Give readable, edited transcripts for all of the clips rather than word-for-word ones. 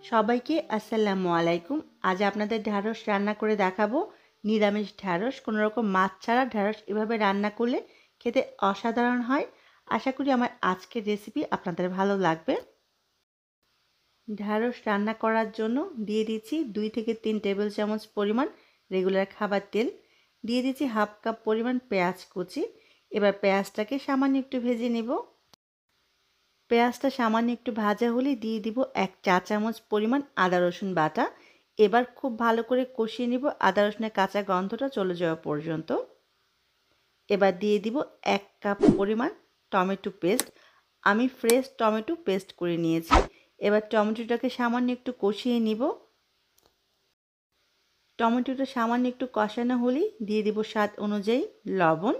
সবাইকে আসসালামু আলাইকুম। আজ আপনাদের ঢ্যাঁড়স রান্না করে দেখাবো। নিরামিষ ঢ্যাঁড়স, কোনো রকম মাছ ছাড়া ঢ্যাঁড়স এভাবে রান্না করলে খেতে অসাধারণ হয়। আশা করি আমার আজকের রেসিপি আপনাদের ভালো লাগবে। ঢ্যাঁড়স রান্না করার জন্য দিয়ে দিচ্ছি 2 থেকে 3 টেবিল চামচ পরিমাণ রেগুলার খাবার তেল, দিয়ে দিচ্ছি হাফ কাপ পরিমাণ পেঁয়াজ কুচি। এবার পেঁয়াজটাকে সামান্য একটু ভেজে নেব। পেঁয়াজটা সামান্য একটু ভাজা হলে দিয়ে দিব 1 চা চামচ পরিমাণ আদা রসুন বাটা। এবার খুব ভালো করে কষিয়ে নিব আদা রসুনের কাঁচা গন্ধটা চলে যাওয়া পর্যন্ত। এবার দিয়ে দিব 1 কাপ পরিমাণ টমেটো পেস্ট। আমি ফ্রেশ টমেটো পেস্ট করে নিয়েছি। এবার টমেটোটাকে সামান্য একটু কষিয়ে নিব। টমেটোটা সামান্য একটু কষানো হলেই দিয়ে দিব স্বাদ অনুযায়ী লবণ,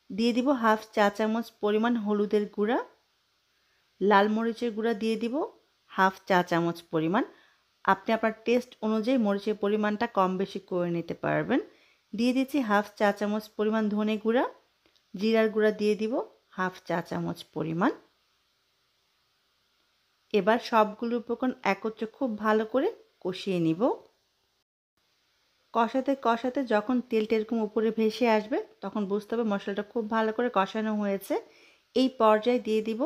দিয়ে দিব হাফ চা চামচ পরিমাণ হলুদের গুঁড়া, লাল মরিচের গুঁড়া দিয়ে দিব হাফ চা চামচ পরিমাণ। আপনি আপনার টেস্ট অনুযায়ী মরিচের পরিমাণটা কম বেশি করে নিতে পারবেন। দিয়ে দিচ্ছি হাফ চা চামচ পরিমাণ ধনে গুঁড়া, জিরার গুঁড়া দিয়ে দিব হাফ চা চামচ পরিমাণ। এবার সবগুলো উপকরণ একত্রে খুব ভালো করে কষিয়ে নিব। কষাতে কষাতে যখন তেলটা এরকম উপরে ভেসে আসবে তখন বুঝতে হবে মশলাটা খুব ভালো করে কষানো হয়েছে। এই পর্যায়ে দিয়ে দিব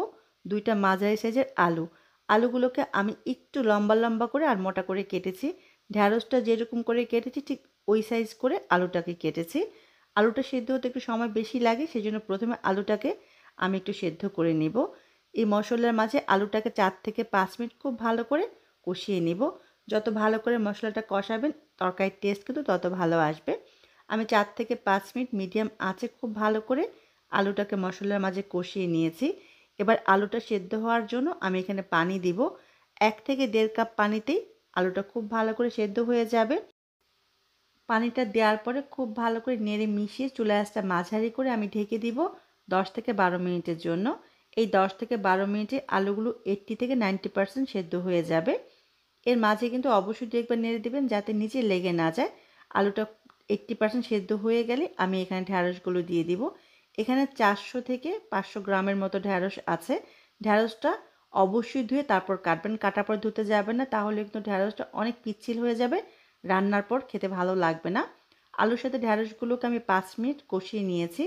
2টা মাঝারি সাইজের আলু। আলুগুলোকে আমি একটু লম্বা লম্বা করে আর মোটা করে কেটেছি। ঢ্যাঁড়সটা যেরকম করে কেটেছি ঠিক ওই সাইজ করে আলুটাকে কেটেছি। আলুটা সেদ্ধ হতে একটু সময় বেশি লাগে, সেজন্য প্রথমে আলুটাকে আমি একটু সেদ্ধ করে নেব। এই মশলার মাঝে আলুটাকে 4 থেকে 5 মিনিট খুব ভালো করে কষিয়ে নেব। যত ভালো করে মশলাটা কষাবেন তরকারির টেস্ট কিন্তু তত ভালো আসবে। আমি 4 থেকে 5 মিনিট মিডিয়াম আঁচে খুব ভালো করে আলুটাকে মশলার মাঝে কষিয়ে নিয়েছি। এবার আলুটা সেদ্ধ হওয়ার জন্য আমি এখানে পানি দিব। 1 থেকে 1.5 কাপ পানিতেই আলুটা খুব ভালো করে সেদ্ধ হয়ে যাবে। পানিটা দেওয়ার পরে খুব ভালো করে নেড়ে মিশিয়ে চুলার আঁচটা মাঝারি করে আমি ঢেকে দিব 10 থেকে 12 মিনিটের জন্য। এই 10 থেকে 12 মিনিটে আলুগুলো 80 থেকে 90% সেদ্ধ হয়ে যাবে। এর মাঝে কিন্তু অবশ্যই একবার নেড়ে দিবেন যাতে নিচে লেগে না যায়। আলুটা 80% সেদ্ধ হয়ে গেলে আমি এখানে ঢ্যাঁড়সগুলো দিয়ে দিব। এখানে 400 থেকে 500 গ্রামের মতো ঢ্যাঁড়স আছে। ঢ্যাঁড়সটা অবশ্যই ধুয়ে তারপর কাটবেন। কাটার পর ধুতে যাবেন না, তাহলে কিন্তু ঢ্যাঁড়সটা অনেক পিচ্ছিল হয়ে যাবে, রান্নার পর খেতে ভালো লাগবে না। আলুর সাথে ঢ্যাঁড়সগুলোকে আমি 5 মিনিট কষিয়ে নিয়েছি।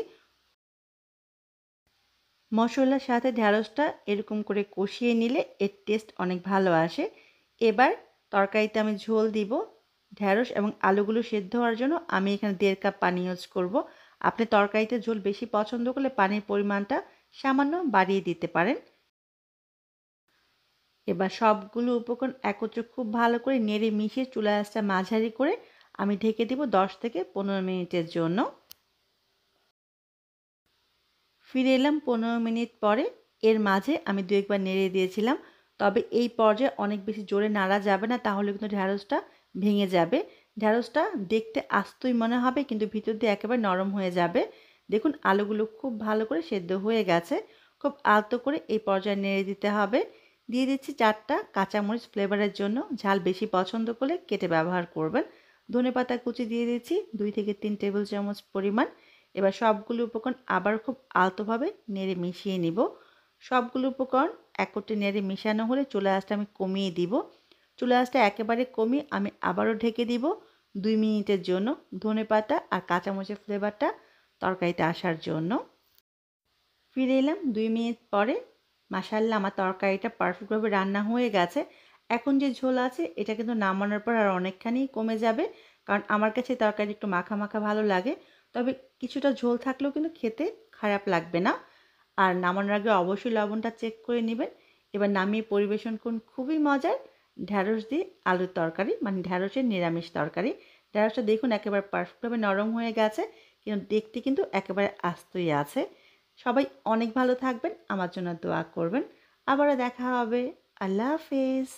মশলার সাথে ঢ্যাঁড়সটা এরকম করে কষিয়ে নিলে এর টেস্ট অনেক ভালো আসে। এবার তরকারিতে আমি ঝোল দিব। ঢ্যাঁড়স এবং আলুগুলো সেদ্ধ হওয়ার জন্য আমি এখানে 1.5 কাপ পানি ইউজ করব। আপনি তরকারিতে ঝোল বেশি পছন্দ করলে পানির পরিমাণটা সামান্য বাড়িয়ে দিতে পারেন। এবার সবগুলো উপকরণ একত্রে খুব ভালো করে নেড়ে মিশিয়ে চুলার আঁচটা মাঝারি করে আমি ঢেকে দিব 10 থেকে 15 মিনিটের জন্য। ফিরে এলাম 15 মিনিট পরে। এর মাঝে আমি 2 একবার নেড়ে দিয়েছিলাম। তবে এই পর্যায়ে অনেক বেশি জোরে নাড়া যাবে না, তাহলে কিন্তু ঢ্যাঁড়সটা ভেঙে যাবে। ঢ্যাঁড়সটা দেখতে আস্তই মনে হবে কিন্তু ভিতর দিয়ে একেবারে নরম হয়ে যাবে। দেখুন আলুগুলো খুব ভালো করে সেদ্ধ হয়ে গেছে। খুব আলতো করে এই পর্যায়ে নেড়ে দিতে হবে। দিয়ে দিচ্ছি 4টা কাঁচামরিচ ফ্লেভারের জন্য। ঝাল বেশি পছন্দ করলে কেটে ব্যবহার করবেন। ধনেপাতা কুচি দিয়ে দিচ্ছি 2 থেকে 3 টেবিল চামচ পরিমাণ। এবার সবগুলো উপকরণ আবার খুব আলতোভাবে নেড়ে মিশিয়ে নিব। সবগুলো উপকরণ একত্রে নেড়ে মিশানো হলে চুলার আঁচটা আমি কমিয়ে দিব। চুলার আঁচটা একেবারে কমিয়ে আমি আবারও ঢেকে দিব 2 মিনিটের জন্য, ধনেপাতা আর কাঁচামরিচের ফ্লেভারটা তরকারিতে আসার জন্য। ফিরে এলাম 2 মিনিট পরে। মাশাআল্লাহ আমার তরকারিটা পারফেক্টভাবে রান্না হয়ে গেছে। এখন যে ঝোল আছে এটা কিন্তু নামানোর পর আর অনেকখানি কমে যাবে, কারণ আমার কাছে তরকারি একটু মাখা মাখা ভালো লাগে। তবে কিছুটা ঝোল থাকলেও কিন্তু খেতে খারাপ লাগবে না। আর নামানোর আগে অবশ্যই লবণটা চেক করে নেবেন। এবার নামিয়ে পরিবেশন করুন খুবই মজার ঢ্যাঁড়স দিয়ে আলুর তরকারি, মানে ঢ্যাঁড়সের নিরামিষ তরকারি। ঢ্যাঁড়সটা দেখুন একেবারে পারফেক্টভাবে নরম হয়ে গেছে, কিন্তু দেখতে কিন্তু একেবারে আস্তই আছে। সবাই অনেক ভালো থাকবেন, আমার জন্য দোয়া করবেন। আবারও দেখা হবে। আল্লাহ হাফেজ।